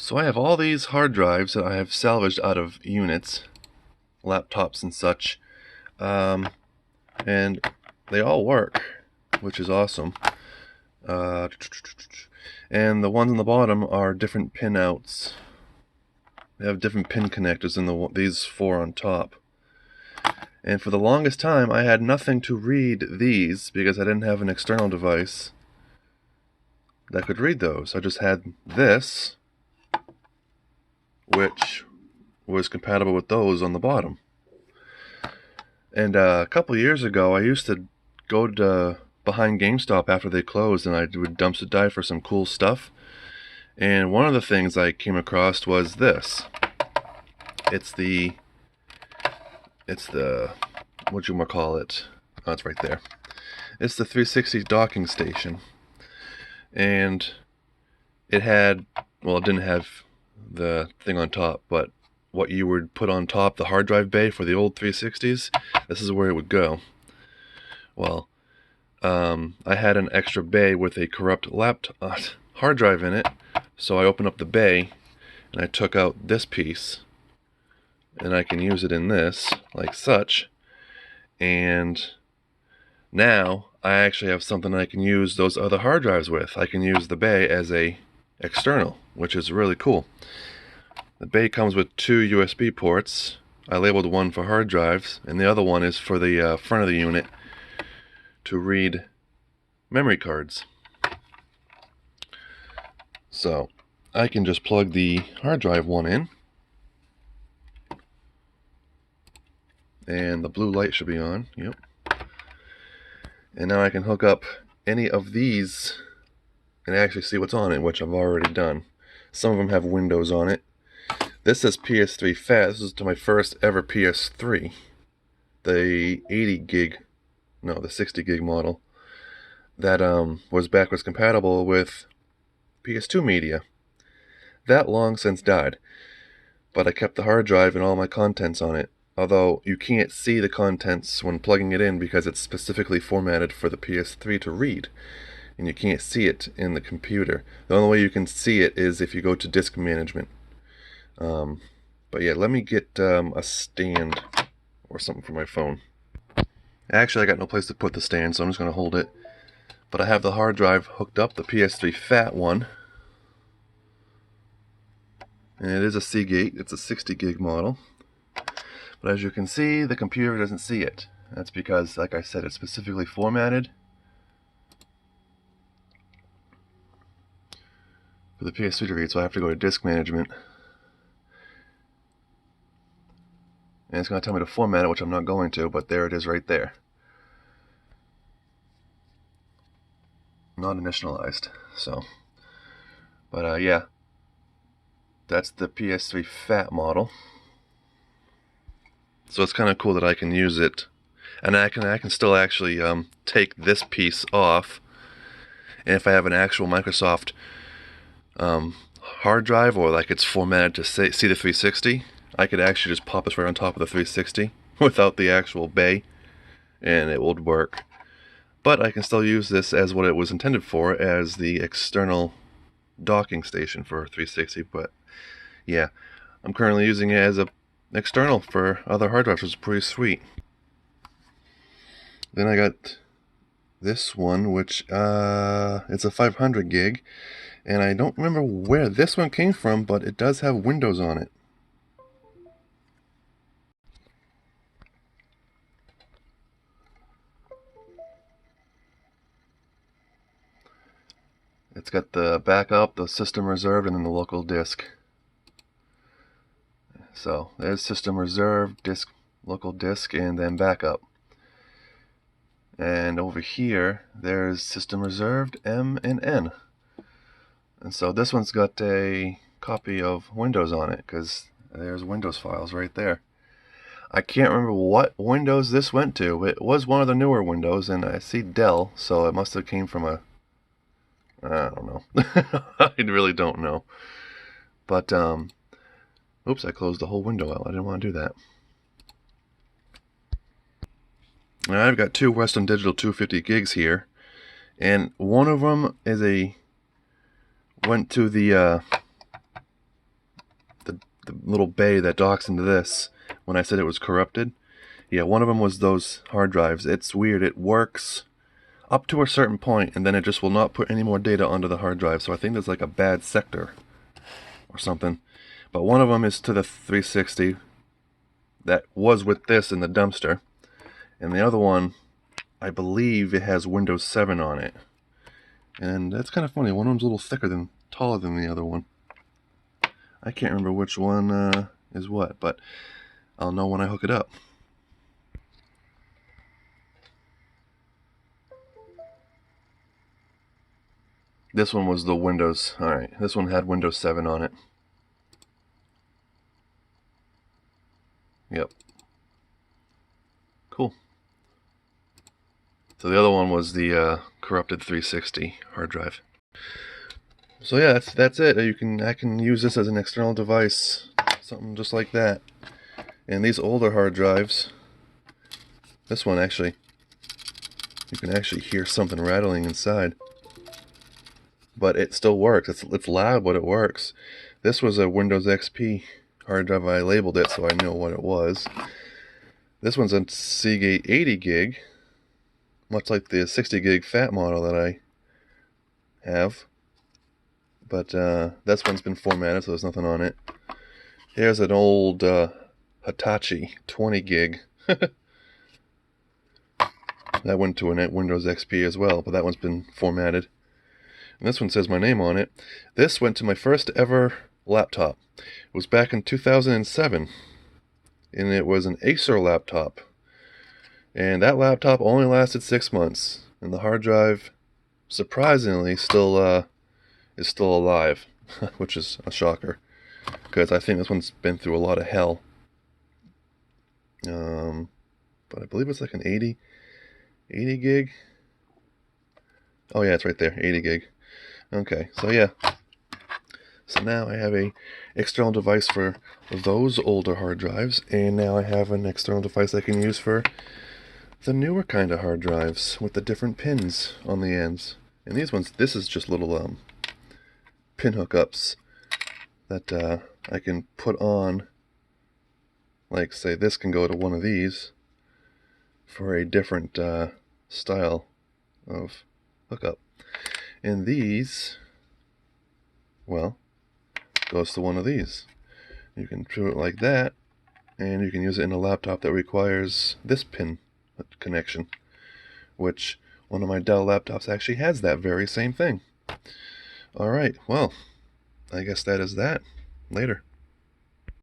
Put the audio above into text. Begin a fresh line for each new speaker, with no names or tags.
So I have all these hard drives that I have salvaged out of units, laptops and such, and they all work, which is awesome. And the ones on the bottom are different pin outs. They have different pin connectors than these four on top. And for the longest time I had nothing to read these because I didn't have an external device that could read those. I just had this, which was compatible with those on the bottom. And a couple years ago I used to go to behind GameStop after they closed, and I would dumpster dive for some cool stuff. And one of the things I came across was this. It's the what you call it? Oh, it's right there. It's the 360 docking station, and it had, well, it didn't have the thing on top, but what you would put on top, the hard drive bay for the old 360s, this is where it would go. Well, I had an extra bay with a corrupt laptop hard drive in it, so I opened up the bay and I took out this piece, and I can use it in this like such. And now I actually have something I can use those other hard drives with. I can use the bay as a external, which is really cool. The bay comes with two USB ports. I labeled one for hard drives, and the other one is for the front of the unit to read memory cards. So I can just plug the hard drive one in, and the blue light should be on. Yep. And now I can hook up any of these and actually see what's on it, which I've already done. Some of them have Windows on it. This says PS3 FAT. This is to my first ever PS3. The 80 gig, no, the 60 gig model that was backwards compatible with PS2 media. That long since died. But I kept the hard drive and all my contents on it. Although you can't see the contents when plugging it in because it's specifically formatted for the PS3 to read. And you can't see it in the computer. The only way you can see it is if you go to disk management. But yeah, let me get a stand or something for my phone. Actually, I got no place to put the stand, so I'm just going to hold it. But I have the hard drive hooked up, the PS3 FAT one. And it is a Seagate. It's a 60 gig model. But as you can see, the computer doesn't see it. That's because, like I said, it's specifically formatted for the PS3 to read, so I have to go to disk management. And it's going to tell me to format it, which I'm not going to, but there it is right there. Not initialized, so. But yeah, that's the PS3 FAT model. So it's kind of cool that I can use it, and I can still actually take this piece off. And if I have an actual Microsoft hard drive, or like it's formatted to see the 360, I could actually just pop this right on top of the 360 without the actual bay, and it would work. But I can still use this as what it was intended for, as the external docking station for 360. But yeah, I'm currently using it as a external for other hard drives, which is pretty sweet. Then I got this one, which it's a 500 gig, and I don't remember where this one came from, but it does have Windows on it. It's got the backup, the system reserved, and then the local disk. So there's system reserved, disk, local disk, and then backup. And over here, there's system reserved, M and N. And so this one's got a copy of Windows on it, because there's Windows files right there. I can't remember what Windows this went to. It was one of the newer Windows, and I see Dell, so it must have came from a, I don't know. I really don't know. But, oops, I closed the whole window out. I didn't want to do that. Now I've got two Western Digital 250 gigs here, and one of them is went to the the little bay that docks into this, when I said it was corrupted, yeah, one of them was those hard drives. It's weird. It works up to a certain point, and then it just will not put any more data onto the hard drive. So I think there's like a bad sector or something. But one of them is to the 360 that was with this in the dumpster, and the other one, I believe it has Windows 7 on it. And that's kind of funny. One of them's a little taller than the other one. I can't remember which one is what, but I'll know when I hook it up. This one was the Windows. Alright, this one had Windows 7 on it. Yep. Cool. So the other one was the corrupted 360 hard drive. So yeah, that's it. I can use this as an external device, something just like that. And these older hard drives, this one actually, you can actually hear something rattling inside. But it still works. It's loud, but it works. This was a Windows XP hard drive. I labeled it so I know what it was. This one's a Seagate 80 gig, much like the 60 gig fat model that I have. But this one's been formatted, so there's nothing on it. Here's an old Hitachi 20 gig. That went to a Windows XP as well, but that one's been formatted. And this one says my name on it. This went to my first ever laptop. It was back in 2007, and it was an Acer laptop. And that laptop only lasted 6 months, and the hard drive, surprisingly, still is still alive, which is a shocker, because I think this one's been through a lot of hell. But I believe it's like an 80 gig. Oh yeah, it's right there, 80 gig. Okay, so yeah. So now I have a external device for those older hard drives, and now I have an external device I can use for the newer kind of hard drives with the different pins on the ends. And these ones, this is just little pin hookups that I can put on. Like, say, this can go to one of these for a different style of hookup. And these, well, goes to one of these. You can do it like that, and you can use it in a laptop that requires this pin connection, which one of my Dell laptops actually has that very same thing. Alright, well, I guess that is that. Later.